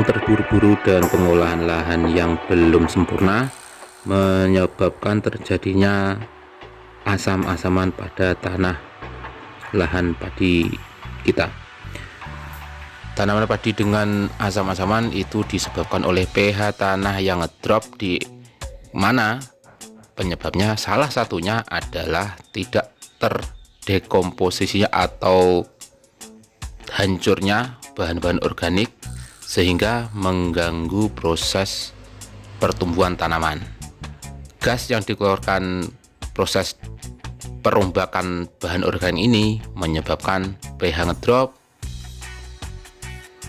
Terburu-buru dan pengolahan lahan yang belum sempurna menyebabkan terjadinya asam-asaman pada tanah lahan padi kita. Tanaman padi dengan asam-asaman itu disebabkan oleh pH tanah yang ngedrop, di mana penyebabnya salah satunya adalah tidak terdekomposisinya atau hancurnya bahan-bahan organik, sehingga mengganggu proses pertumbuhan tanaman. Gas yang dikeluarkan proses perombakan bahan organik ini menyebabkan pH ngedrop,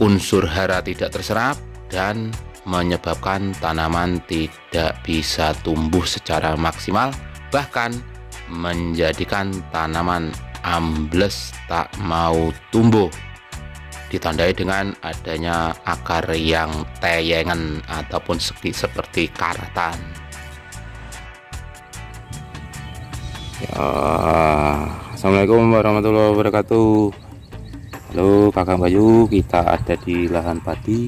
unsur hara tidak terserap, dan menyebabkan tanaman tidak bisa tumbuh secara maksimal, bahkan menjadikan tanaman ambles tak mau tumbuh, ditandai dengan adanya akar yang teyengan ataupun seperti karatan. Ya, Assalamualaikum warahmatullahi wabarakatuh. Halo Kakang Bayu, kita ada di lahan padi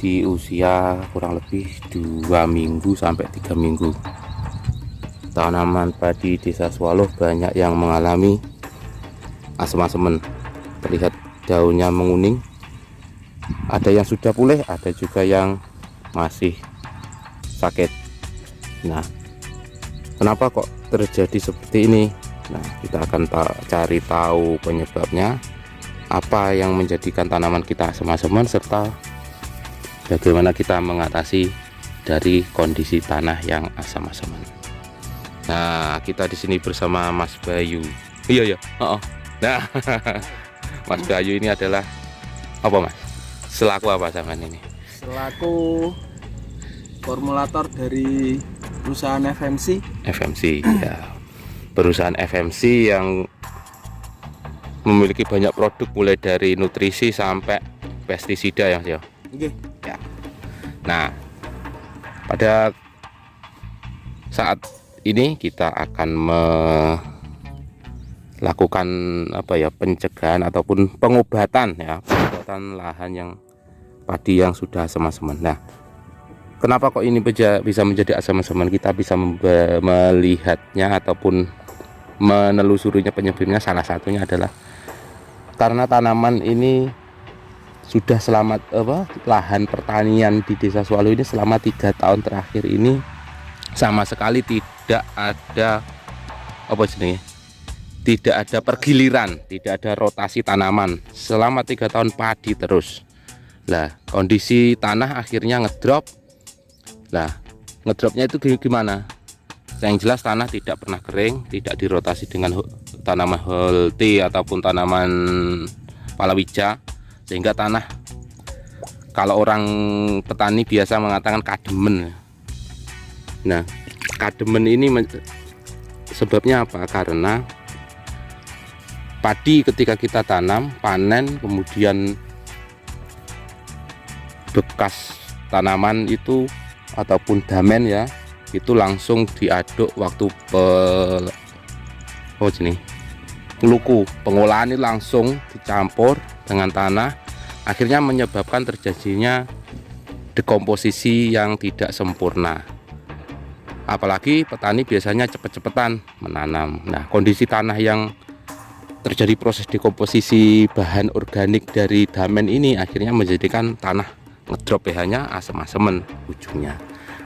di usia kurang lebih 2 minggu sampai 3 minggu. Tanaman padi Desa Swaloh banyak yang mengalami asam-asaman. Terlihat daunnya menguning, ada yang sudah pulih, ada juga yang masih sakit. Nah, kenapa kok terjadi seperti ini? Nah, kita akan cari tahu penyebabnya, apa yang menjadikan tanaman kita asam-asaman, serta bagaimana kita mengatasi dari kondisi tanah yang asam-asaman. Nah, kita di sini bersama Mas Bayu. Iya. Nah, Mas Bayu ini adalah apa, Mas? Selaku apa zaman ini? Selaku formulator dari perusahaan FMC. FMC, ya. Perusahaan FMC yang memiliki banyak produk, mulai dari nutrisi sampai pestisida ya, Mas. Okay. Ya. Nah, pada saat ini kita akan lakukan pencegahan ataupun pengobatan lahan yang padi yang sudah asam-asaman. Nah, kenapa kok ini bisa menjadi asam-asaman? Kita bisa melihatnya ataupun menelusurinya penyebabnya. Salah satunya adalah karena tanaman ini sudah lahan pertanian di Desa Swaloh ini selama 3 tahun terakhir ini sama sekali tidak ada tidak ada pergiliran, tidak ada rotasi tanaman selama 3 tahun padi terus. Lah, kondisi tanah akhirnya ngedrop. Lah, ngedropnya itu gimana? Yang jelas tanah tidak pernah kering, tidak dirotasi dengan tanaman healthy ataupun tanaman palawija, sehingga tanah, kalau orang petani biasa mengatakan kademen. Nah, kademen ini sebabnya apa? Karena padi ketika kita tanam, panen, kemudian bekas tanaman itu ataupun damen ya, itu langsung diaduk waktu luku. Pengolahan ini langsung dicampur dengan tanah, akhirnya menyebabkan terjadinya dekomposisi yang tidak sempurna. Apalagi petani biasanya cepet-cepetan menanam. Nah, kondisi tanah yang terjadi proses dekomposisi bahan organik dari damen ini akhirnya menjadikan tanah ngedrop pH-nya asam-asaman ujungnya,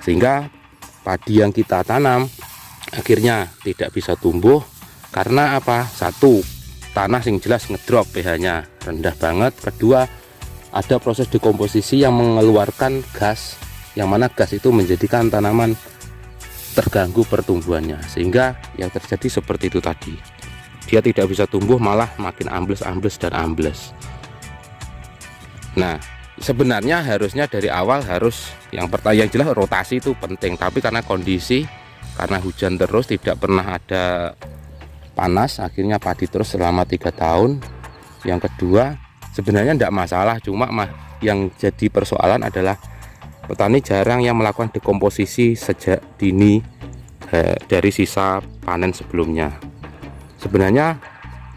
sehingga padi yang kita tanam akhirnya tidak bisa tumbuh. Karena apa? Satu, tanah yang jelas ngedrop pH-nya rendah banget. Kedua, ada proses dekomposisi yang mengeluarkan gas, yang mana gas itu menjadikan tanaman terganggu pertumbuhannya, sehingga yang terjadi seperti itu tadi. Dia tidak bisa tumbuh, malah makin ambles dan ambles. Nah, sebenarnya harusnya dari awal yang jelas rotasi itu penting, tapi karena kondisi, karena hujan terus, tidak pernah ada panas, akhirnya padi terus selama 3 tahun. Yang kedua, sebenarnya tidak masalah, cuma yang jadi persoalan adalah petani jarang yang melakukan dekomposisi sejak dini dari sisa panen sebelumnya. Sebenarnya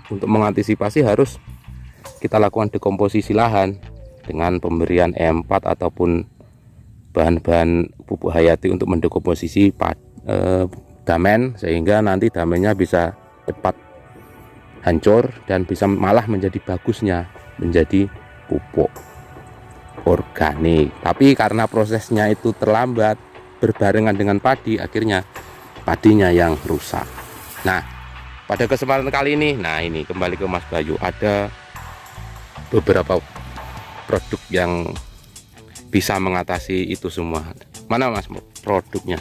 untuk mengantisipasi harus kita lakukan dekomposisi lahan dengan pemberian E4 ataupun bahan-bahan pupuk hayati untuk mendekomposisi damen, sehingga nanti damennya bisa cepat hancur dan bisa malah menjadi bagusnya menjadi pupuk organik. Tapi karena prosesnya itu terlambat berbarengan dengan padi, akhirnya padinya yang rusak. Nah, pada kesempatan kali ini, nah ini kembali ke Mas Bayu, ada beberapa produk yang bisa mengatasi itu semua. Mana Mas produknya?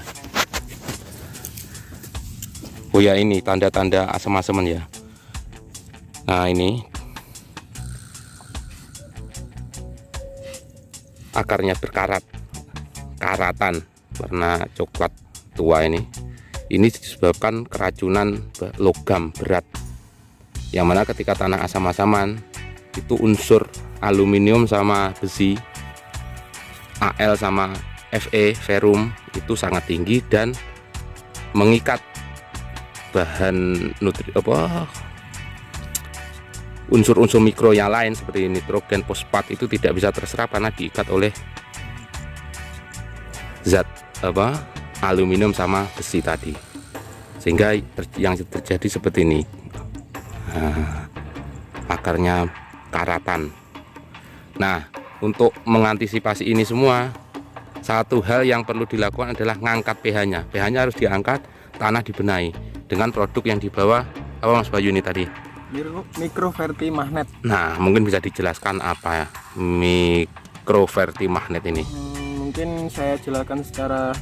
Oh ya, ini tanda-tanda asam-asaman ya. Nah, ini akarnya karatan warna coklat tua ini disebabkan keracunan logam berat, yang mana ketika tanah asam-asaman itu unsur aluminium sama besi, Al sama Fe, ferrum itu sangat tinggi dan mengikat bahan unsur-unsur mikro yang lain seperti nitrogen, fosfat itu tidak bisa terserap karena diikat oleh zat aluminium sama besi tadi, sehingga yang terjadi seperti ini. Akarnya karatan. Nah, untuk mengantisipasi ini semua, satu hal yang perlu dilakukan adalah ngangkat pH-nya. pH-nya harus diangkat, tanah dibenahi dengan produk yang dibawa apa Mas Bayu ini tadi? Microverti magnet. Nah, mungkin bisa dijelaskan apa ya Microverti magnet ini? Mungkin saya jelaskan secara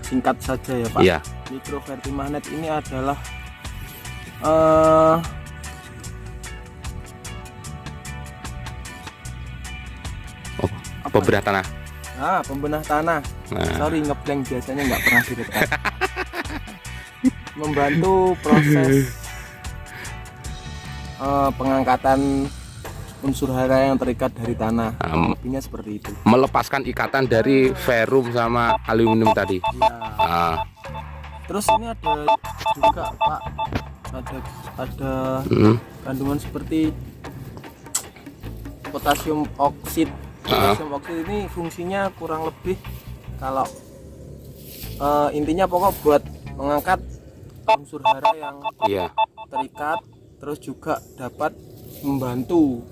singkat saja ya Pak. Iya. Microverti magnet ini adalah pembenah tanah. Pembenah tanah. Nah. Sorry, ngeblank, biasanya nggak pernah direkam. Membantu proses pengangkatan unsur hara yang terikat dari tanah. Intinya seperti itu. Melepaskan ikatan dari ferrum sama aluminium tadi. Ya. Terus ini ada juga Pak, ada kandungan seperti potasium oksid. Potasium oksid ini fungsinya kurang lebih, kalau intinya pokok buat mengangkat unsur hara yang terikat, terus juga dapat membantu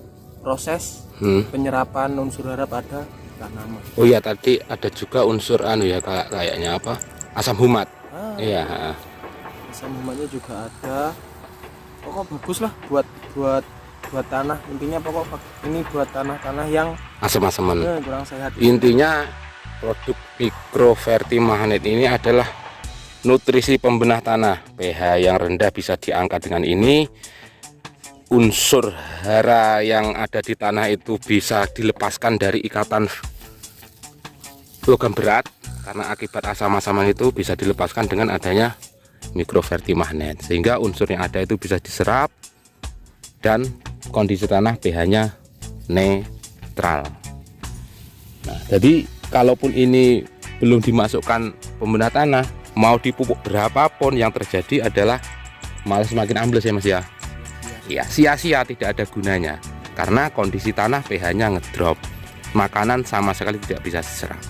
proses penyerapan unsur hara pada tanaman. Oh iya, tadi ada juga unsur kayaknya apa? Asam humat. Iya. Asam humatnya juga ada. Pokok bagus lah buat tanah. Intinya pokok ini buat tanah-tanah yang asam-asaman, kurang sehat. Intinya produk Microverti magnet ini adalah nutrisi pembenah tanah. pH yang rendah bisa diangkat dengan ini. Unsur hara yang ada di tanah itu bisa dilepaskan dari ikatan logam berat, karena akibat asam-asaman itu bisa dilepaskan dengan adanya Microverti magnet, sehingga unsur yang ada itu bisa diserap dan kondisi tanah pH-nya netral. Nah, jadi kalaupun ini belum dimasukkan pembenah tanah, mau dipupuk berapapun, yang terjadi adalah malah semakin ambles ya Mas ya. Ya, sia-sia, tidak ada gunanya karena kondisi tanah pH-nya ngedrop, makanan sama sekali tidak bisa diserap.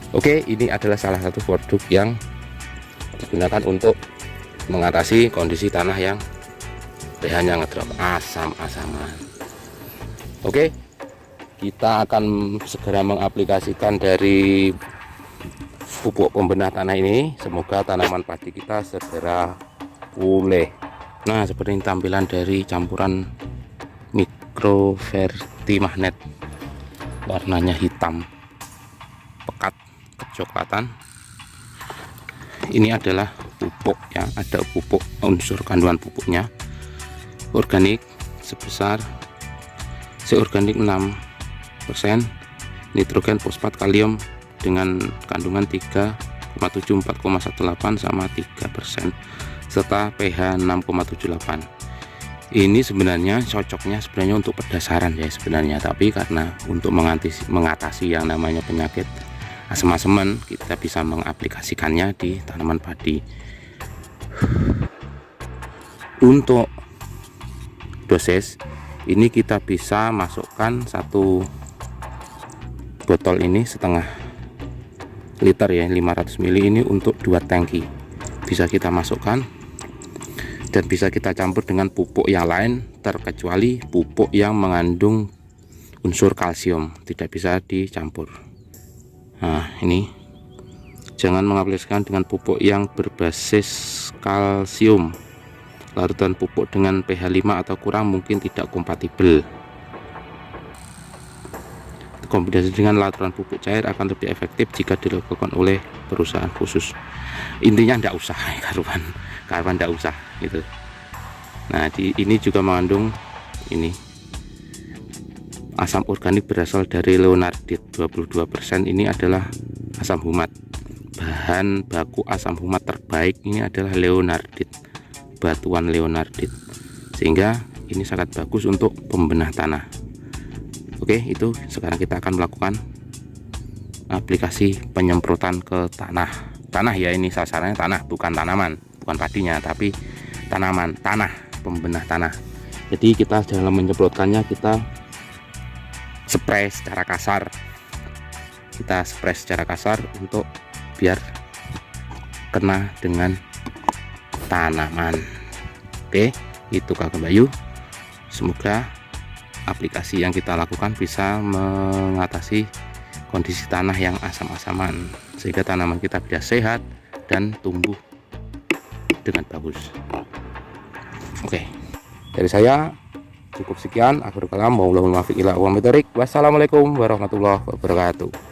Oke, ini adalah salah satu produk yang digunakan untuk mengatasi kondisi tanah yang pH-nya ngedrop, asam-asaman. Oke, kita akan segera mengaplikasikan dari pupuk pembenah tanah ini. Semoga tanaman padi kita segera pulih. Nah, seperti ini tampilan dari campuran Microverti magnet. Warnanya hitam pekat kecoklatan. Ini adalah pupuk yang ada pupuk, unsur kandungan pupuknya organik sebesar seorganik 6%, nitrogen, fosfat, kalium dengan kandungan 3,7, 4,18 sama 3%, serta pH 6,78. Ini sebenarnya cocoknya untuk perdasaran ya sebenarnya, tapi karena untuk mengatasi yang namanya penyakit asam-asaman, kita bisa mengaplikasikannya di tanaman padi. Untuk dosis, ini kita bisa masukkan 1 botol ini setengah liter ya, 500 ml ini untuk 2 tangki bisa kita masukkan, dan bisa kita campur dengan pupuk yang lain terkecuali pupuk yang mengandung unsur kalsium, tidak bisa dicampur. Nah, ini jangan mengaplikasikan dengan pupuk yang berbasis kalsium. Larutan pupuk dengan pH 5 atau kurang mungkin tidak kompatibel. Kombinasi dengan larutan pupuk cair akan lebih efektif jika dilakukan oleh perusahaan khusus. Intinya tidak usah karuan tidak usah gitu. Nah, ini juga mengandung ini asam organik berasal dari leonardit 22%. Ini adalah asam humat. Bahan baku asam humat terbaik ini adalah leonardit, batuan leonardit, sehingga ini sangat bagus untuk pembenah tanah. Oke, itu sekarang kita akan melakukan aplikasi penyemprotan ke tanah ya. Ini sasarannya tanah, bukan tanaman, bukan padinya, tapi tanah, pembenah tanah. Jadi kita dalam menyemprotkannya kita spray secara kasar, untuk biar kena dengan tanaman. Oke, itu Kak Bayu. Semoga aplikasi yang kita lakukan bisa mengatasi kondisi tanah yang asam-asaman, sehingga tanaman kita bisa sehat dan tumbuh dengan bagus. Oke, dari saya cukup sekian. Akhirul kalam, wassalamualaikum warahmatullahi wabarakatuh.